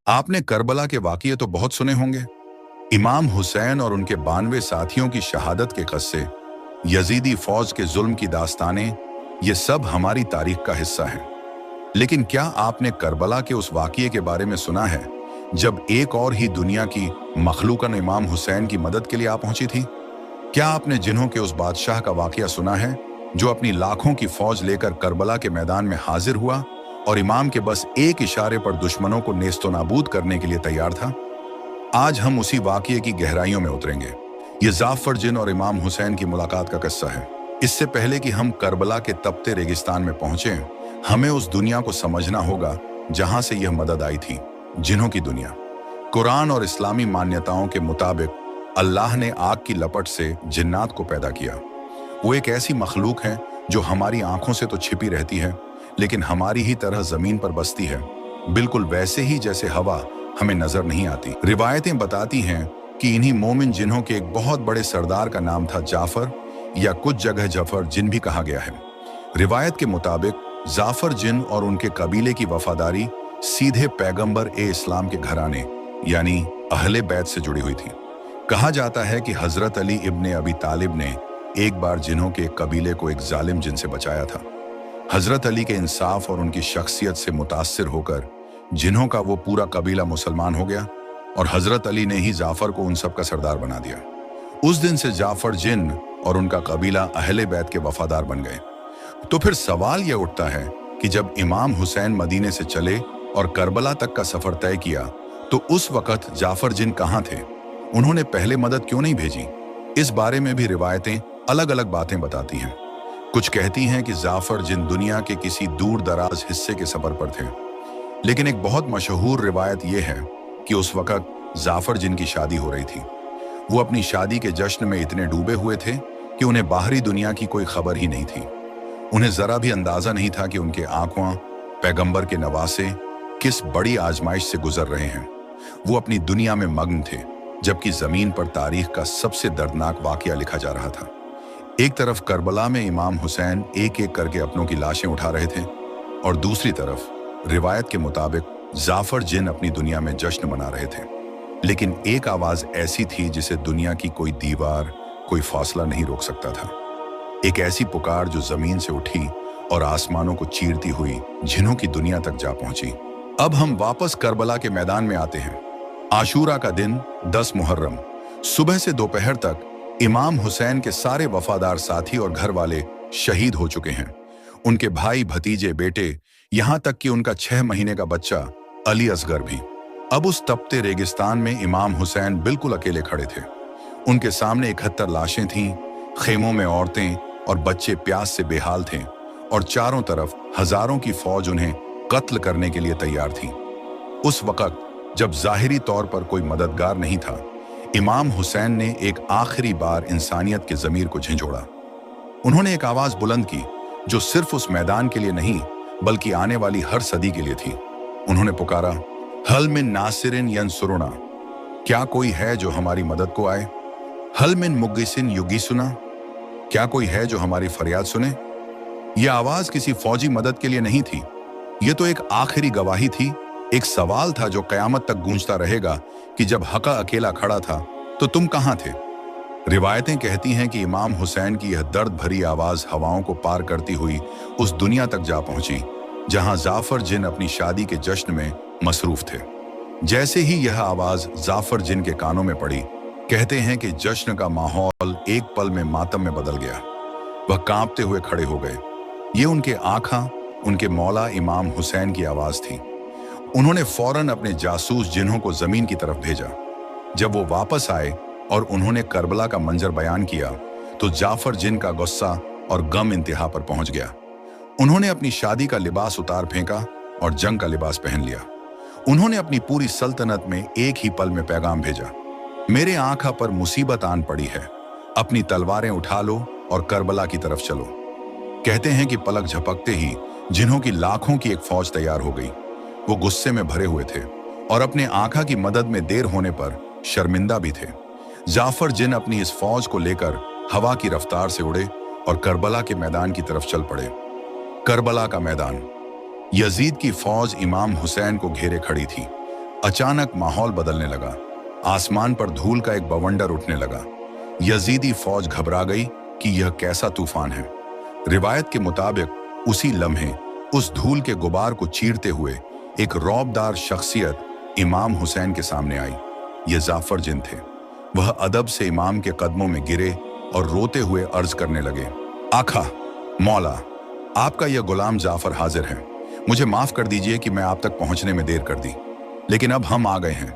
आपने करबला के वाक़ये तो बहुत सुने होंगे। इमाम हुसैन और उनके 92 साथियों की शहादत के क़स्से, यजीदी फौज के जुल्म की दास्तानें, ये सब हमारी तारीख का हिस्सा हैं। लेकिन क्या आपने करबला के उस वाक़ये के बारे में सुना है जब एक और ही दुनिया की मखलूकन इमाम हुसैन की मदद के लिए आ पहुंची थी? क्या आपने जिन्हों के उस बादशाह का वाक़या सुना है जो अपनी लाखों की फौज लेकर करबला के मैदान में हाजिर हुआ और इमाम के बस एक इशारे पर दुश्मनों को नेस्तो नाबूद करने के लिए तैयार था? आज हम उसी वाक़ये की गहराइयों में उतरेंगे। ये जाफर जिन और इमाम हुसैन की मुलाकात का किस्सा है। इससे पहले कि हम करबला के तपते रेगिस्तान में पहुंचे, हमें उस दुनिया को समझना होगा जहां से यह मदद आई थी, जिन्हों की दुनिया। कुरान और इस्लामी मान्यताओं के मुताबिक अल्लाह ने आग की लपट से जिन्नात को पैदा किया। वो एक ऐसी मखलूक है जो हमारी आंखों से तो छिपी रहती है, लेकिन हमारी ही तरह जमीन पर बसती है, बिल्कुल वैसे ही जैसे हवा हमें नजर नहीं आती। रिवायतें बताती हैं कि इन्हीं मोमिन जिन्हों के एक बहुत बड़े सरदार का नाम था जाफर, या कुछ जगह जफर जिन भी कहा गया है। रिवायत के मुताबिक जाफर जिन और उनके कबीले की वफादारी सीधे पैगंबर ए इस्लाम के घराने यानी अहले बैत से जुड़ी हुई थी। कहा जाता है कि हजरत अली इब्ने अबी तालिब ने एक बार जिन्हों के कबीले को एक जालिम जिन से बचाया था। हजरत अली के इंसाफ और उनकी शख्सियत से मुतासिर होकर जिन्हों का वो पूरा कबीला मुसलमान हो गया और हजरत अली ने ही जाफर को उन सब का सरदार बना दिया। उस दिन से जाफर जिन और उनका कबीला अहले बैत के वफादार बन गए। तो फिर सवाल यह उठता है कि जब इमाम हुसैन मदीने से चले और करबला तक का सफर तय किया, तो उस वक़्त जाफर जिन कहाँ थे? उन्होंने पहले मदद क्यों नहीं भेजी? इस बारे में भी रिवायतें अलग अलग बातें बताती हैं। कुछ कहती हैं कि जाफर जिन दुनिया के किसी दूर दराज हिस्से के सफर पर थे, लेकिन एक बहुत मशहूर रिवायत यह है कि उस वक़्त जाफर जिन की शादी हो रही थी। वो अपनी शादी के जश्न में इतने डूबे हुए थे कि उन्हें बाहरी दुनिया की कोई खबर ही नहीं थी। उन्हें जरा भी अंदाजा नहीं था कि उनके आंखों पैगंबर के नवासे किस बड़ी आजमाइश से गुजर रहे हैं। वो अपनी दुनिया में मग्न थे, जबकि जमीन पर तारीख का सबसे दर्दनाक वाकया लिखा जा रहा था। एक तरफ करबला में इमाम हुसैन एक एक करके अपनों की लाशें उठा रहे थे, और दूसरी तरफ रिवायत के मुताबिक जाफर जिन अपनी दुनिया में जश्न मना रहे थे। लेकिन एक आवाज ऐसी थी जिसे दुनिया की कोई दीवार, कोई फासला नहीं रोक सकता था। एक ऐसी पुकार जो जमीन से उठी और आसमानों को चीरती हुई जिन्हों की दुनिया तक जा पहुंची। अब हम वापस करबला के मैदान में आते हैं। आशूरा का दिन 10 मुहर्रम, सुबह से दोपहर तक इमाम हुसैन के सारे वफादार साथी और घर वाले शहीद हो चुके हैं। उनके भाई, भतीजे, बेटे, यहां तक कि उनका 6 महीने का बच्चा अली असगर भी। अब उस तपते रेगिस्तान में इमाम हुसैन बिल्कुल अकेले खड़े थे। उनके सामने 71 लाशें थीं, खेमों में औरतें और बच्चे प्यास से बेहाल थे, और चारों तरफ हजारों की फौज उन्हें कत्ल करने के लिए तैयार थी। उस वक्त जब जाहिरी तौर पर कोई मददगार नहीं था, इमाम हुसैन ने एक आखिरी बार इंसानियत के ज़मीर को झंझोड़ा। उन्होंने एक आवाज बुलंद की जो सिर्फ उस मैदान के लिए नहीं बल्कि आने वाली हर सदी के लिए थी। उन्होंने पुकारा, हल मिन नासिरिन यंसुरुना, क्या कोई है जो हमारी मदद को आए? हल मिन मुगिसिन युगिसुना, क्या कोई है जो हमारी फरियाद सुने? यह आवाज किसी फौजी मदद के लिए नहीं थी, यह तो एक आखिरी गवाही थी, एक सवाल था जो कयामत तक गूंजता रहेगा कि जब हका अकेला खड़ा था तो तुम कहां थे? रिवायतें कहती हैं कि इमाम हुसैन की यह दर्द भरी आवाज हवाओं को पार करती हुई उस दुनिया तक जा पहुंची जहां जाफर जिन अपनी शादी के जश्न में मसरूफ थे। जैसे ही यह आवाज जाफर जिन के कानों में पड़ी, कहते हैं कि जश्न का माहौल एक पल में मातम में बदल गया। वह कांपते हुए खड़े हो गए। ये उनके आका, उनके मौला इमाम हुसैन की आवाज थी। उन्होंने फौरन अपने जासूस जिन्हों को जमीन की तरफ भेजा। जब वो वापस आए और उन्होंने करबला का मंजर बयान किया, तो जाफर जिन का गुस्सा और गम इंतहा पर पहुंच गया। उन्होंने अपनी शादी का लिबास उतार फेंका और जंग का लिबास पहन लिया। उन्होंने अपनी पूरी सल्तनत में एक ही पल में पैगाम भेजा, मेरे आंखा पर मुसीबत आन पड़ी है, अपनी तलवारें उठा लो और करबला की तरफ चलो। कहते हैं कि पलक झपकते ही जिन्हों की लाखों की एक फौज तैयार हो गई। वो गुस्से में भरे हुए थे और अपने आका की मदद में देर होने पर शर्मिंदा भी थे। जाफर जिन अपनी इस फौज को लेकर हवा की रफ्तार से उड़े और करबला के मैदान की तरफ चल पड़े। करबला का मैदान। यजीद की फौज इमाम हुसैन को घेरे खड़ी थी। अचानक माहौल बदलने लगा। आसमान पर धूल का एक बवंडर उठने लगा। यजीदी फौज घबरा गई कि यह कैसा तूफान है। रिवायत के मुताबिक उसी लम्हे उस धूल के गुबार को चीरते हुए एक रौबदार शख्सियत इमाम हुसैन के सामने आई। ये जाफर जिन थे। वह अदब से इमाम के कदमों में गिरे और रोते हुए अर्ज करने लगे, आखा, मौला, आपका यह गुलाम जाफर हाजिर है। मुझे माफ कर दीजिए कि मैं आप तक पहुंचने में देर कर दी, लेकिन अब हम आ गए हैं।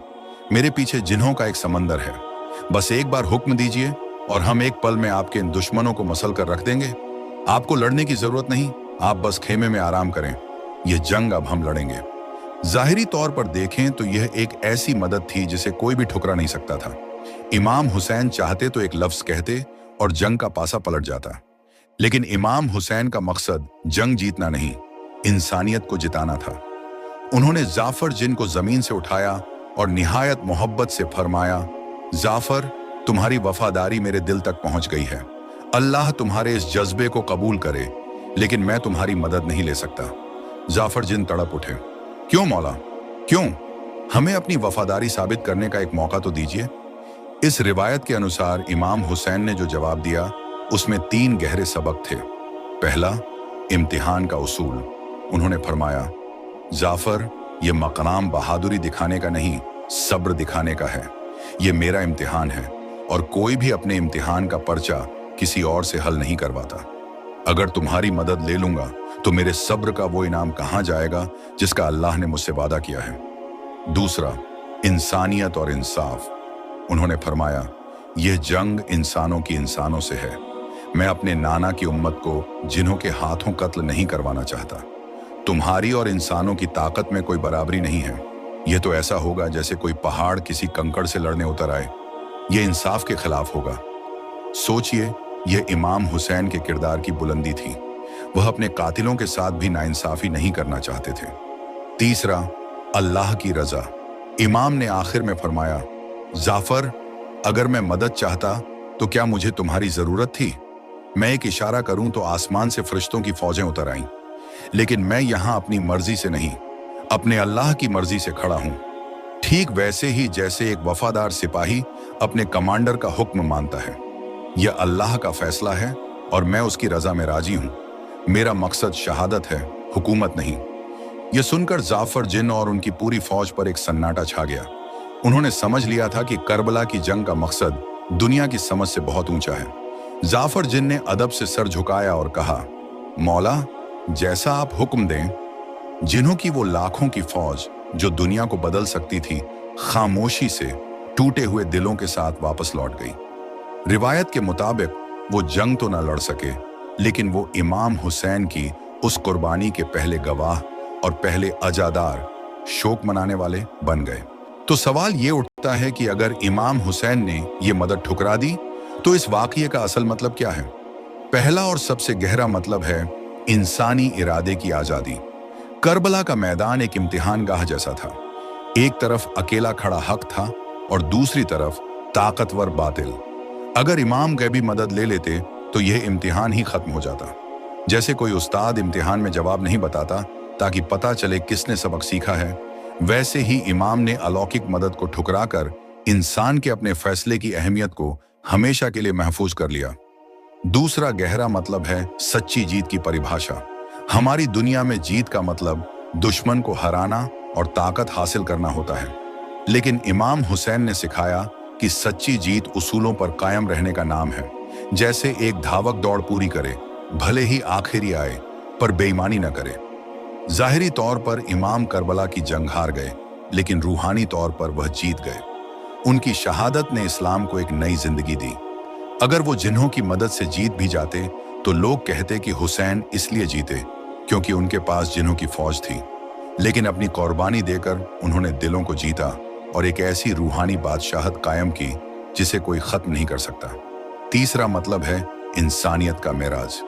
मेरे पीछे जिन्हों का एक समंदर है। बस एक बार हुक्म दीजिए और हम एक पल में आपके इन दुश्मनों को मसल कर रख देंगे। आपको लड़ने की जरूरत नहीं, आप बस खेमे में आराम करें। यह जंग अब हम लड़ेंगे। जाहिरी तौर पर देखें तो यह एक ऐसी मदद थी जिसे कोई भी ठुकरा नहीं सकता था। इमाम हुसैन चाहते तो एक लफ्ज कहते और जंग का पासा पलट जाता, लेकिन इमाम हुसैन का मकसद जंग जीतना नहीं, इंसानियत को जिताना था। उन्होंने जाफर जिन को जमीन से उठाया और निहायत मोहब्बत से फरमाया, जाफर, तुम्हारी वफादारी मेरे दिल तक पहुंच गई है। अल्लाह तुम्हारे इस जज्बे को कबूल करे, लेकिन मैं तुम्हारी मदद नहीं ले सकता। जाफर जिन तड़प उठे, क्यों मौला, क्यों? हमें अपनी वफादारी साबित करने का एक मौका तो दीजिए। इस रिवायत के अनुसार इमाम हुसैन ने जो जवाब दिया उसमें 3 गहरे सबक थे। पहला, इम्तिहान का उसूल। उन्होंने फरमाया, जाफर, ये मकाम बहादुरी दिखाने का नहीं, सब्र दिखाने का है। ये मेरा इम्तिहान है और कोई भी अपने इम्तिहान का पर्चा किसी और से हल नहीं करवाता। अगर तुम्हारी मदद ले लूंगा तो मेरे सब्र का वो इनाम कहां जाएगा जिसका अल्लाह ने मुझसे वादा किया है। दूसरा, इंसानियत और इंसाफ। उन्होंने फरमाया, यह जंग इंसानों की इंसानों से है। मैं अपने नाना की उम्मत को जिन्हों के हाथों कत्ल नहीं करवाना चाहता। तुम्हारी और इंसानों की ताकत में कोई बराबरी नहीं है। यह तो ऐसा होगा जैसे कोई पहाड़ किसी कंकड़ से लड़ने उतर आए। यह इंसाफ के खिलाफ होगा। सोचिए, यह इमाम हुसैन के किरदार की बुलंदी थी। वह अपने कातिलों के साथ भी नाइंसाफी नहीं करना चाहते थे। तीसरा, अल्लाह की रजा। इमाम ने आखिर में फरमाया, जाफर, अगर मैं मदद चाहता तो क्या मुझे तुम्हारी जरूरत थी? मैं एक इशारा करूं तो आसमान से फरिश्तों की फौजें उतर आईं, लेकिन मैं यहां अपनी मर्जी से नहीं, अपने अल्लाह की मर्जी से खड़ा हूं। ठीक वैसे ही जैसे एक वफादार सिपाही अपने कमांडर का हुक्म मानता है। यह अल्लाह का फैसला है और मैं उसकी रजा में राजी हूं। मेरा मकसद शहादत है, हुकूमत नहीं। यह सुनकर जाफर जिन और उनकी पूरी फौज पर एक सन्नाटा छा गया। उन्होंने समझ लिया था कि करबला की जंग का मकसद दुनिया की समझ से बहुत ऊंचा है। जाफर जिन ने अदब से सर झुकाया और कहा, मौला, जैसा आप हुक्म दें। जिन्हों की वो लाखों की फौज जो दुनिया को बदल सकती थी, खामोशी से टूटे हुए दिलों के साथ वापस लौट गई। रिवायत के मुताबिक वो जंग तो न लड़ सके, लेकिन वो इमाम हुसैन की उस कुर्बानी के पहले गवाह और पहले अजादार, शोक मनाने वाले बन गए। तो सवाल ये उठता है कि अगर इमाम हुसैन ने ये मदद ठुकरा दी तो इस वाकये का असल मतलब क्या है? पहला और सबसे गहरा मतलब है इंसानी इरादे की आजादी। करबला का मैदान एक इम्तिहान गाह जैसा था। एक तरफ अकेला खड़ा हक था और दूसरी तरफ ताकतवर बातिल। अगर इमाम गैबी मदद ले लेते तो यह इम्तिहान ही खत्म हो जाता। जैसे कोई उस्ताद इम्तिहान में जवाब नहीं बताता ताकि पता चले किसने सबक सीखा है, वैसे ही इमाम ने अलौकिक मदद को ठुकराकर इंसान के अपने फैसले की अहमियत को हमेशा के लिए महफूज कर लिया। दूसरा गहरा मतलब है सच्ची जीत की परिभाषा। हमारी दुनिया में जीत का मतलब दुश्मन को हराना और ताकत हासिल करना होता है, लेकिन इमाम हुसैन ने सिखाया कि सच्ची जीत उसूलों पर कायम रहने का नाम है। जैसे एक धावक दौड़ पूरी करे, भले ही आखिरी आए, पर बेईमानी न करे। जाहिरी तौर पर इमाम करबला की जंग हार गए, लेकिन रूहानी तौर पर वह जीत गए। उनकी शहादत ने इस्लाम को एक नई जिंदगी दी। अगर वो जिन्हों की मदद से जीत भी जाते तो लोग कहते कि हुसैन इसलिए जीते क्योंकि उनके पास जिन्हों की फौज थी, लेकिन अपनी कुर्बानी देकर उन्होंने दिलों को जीता और एक ऐसी रूहानी बादशाहत कायम की जिसे कोई खत्म नहीं कर सकता। तीसरा मतलब है इंसानियत का मेराज।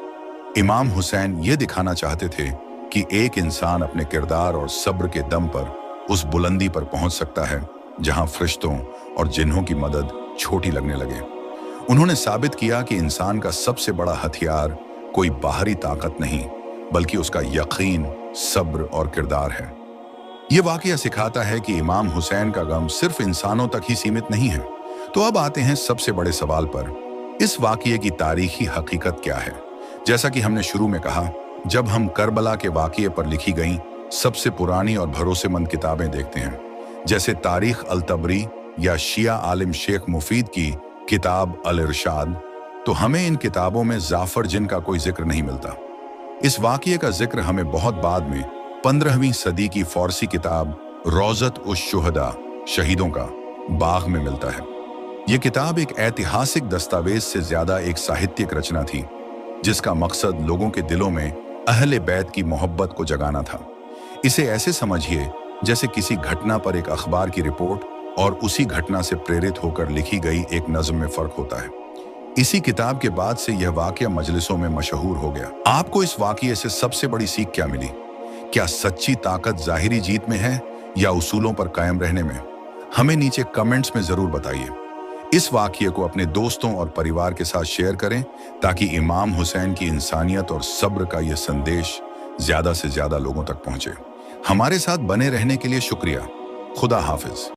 इमाम हुसैन ये दिखाना चाहते थे कि एक इंसान अपने किरदार और सब्र के दम पर उस बुलंदी पर पहुंच सकता है जहां फरिश्तों और जिन्हों की मदद छोटी लगने लगे। उन्होंने साबित किया कि इंसान का सबसे बड़ा हथियार कोई बाहरी ताकत नहीं, बल्कि उसका यकीन, सब्र और किरदार है। ये वाकया सिखाता है कि इमाम हुसैन का गम सिर्फ इंसानों तक ही सीमित नहीं है। तो अब आते हैं सबसे बड़े सवाल पर, इस वाकये की तारीखी हकीकत क्या है? जैसा कि हमने शुरू में कहा, जब हम करबला के वाकये पर लिखी गई सबसे पुरानी और भरोसेमंद किताबें देखते हैं, जैसे तारीख अल तबरी या शिया आलिम शेख मुफीद की किताब अल इरशाद, तो हमें इन किताबों में जाफर जिन का कोई जिक्र नहीं मिलता। इस वाकये का जिक्र हमें बहुत बाद में 15वीं सदी की फारसी किताब रौज़त उश शुहदा, शहीदों का बाग में मिलता है। यह किताब एक ऐतिहासिक दस्तावेज से ज्यादा एक साहित्यिक रचना थी, जिसका मकसद लोगों के दिलों में अहले बैत की मोहब्बत को जगाना था। इसे ऐसे समझिए जैसे किसी घटना पर एक अखबार की रिपोर्ट और उसी घटना से प्रेरित होकर लिखी गई एक नज़्म में फर्क होता है। इसी किताब के बाद से यह वाकया मजलिसों में मशहूर हो गया। आपको इस वाकये से सबसे बड़ी सीख क्या मिली? क्या सच्ची ताकत ज़ाहिरी जीत में है या उसूलों पर कायम रहने में? हमें नीचे कमेंट्स में ज़रूर बताइए। इस वाकये को अपने दोस्तों और परिवार के साथ शेयर करें ताकि इमाम हुसैन की इंसानियत और सब्र का यह संदेश ज़्यादा से ज़्यादा लोगों तक पहुंचे। हमारे साथ बने रहने के लिए शुक्रिया। खुदा हाफिज।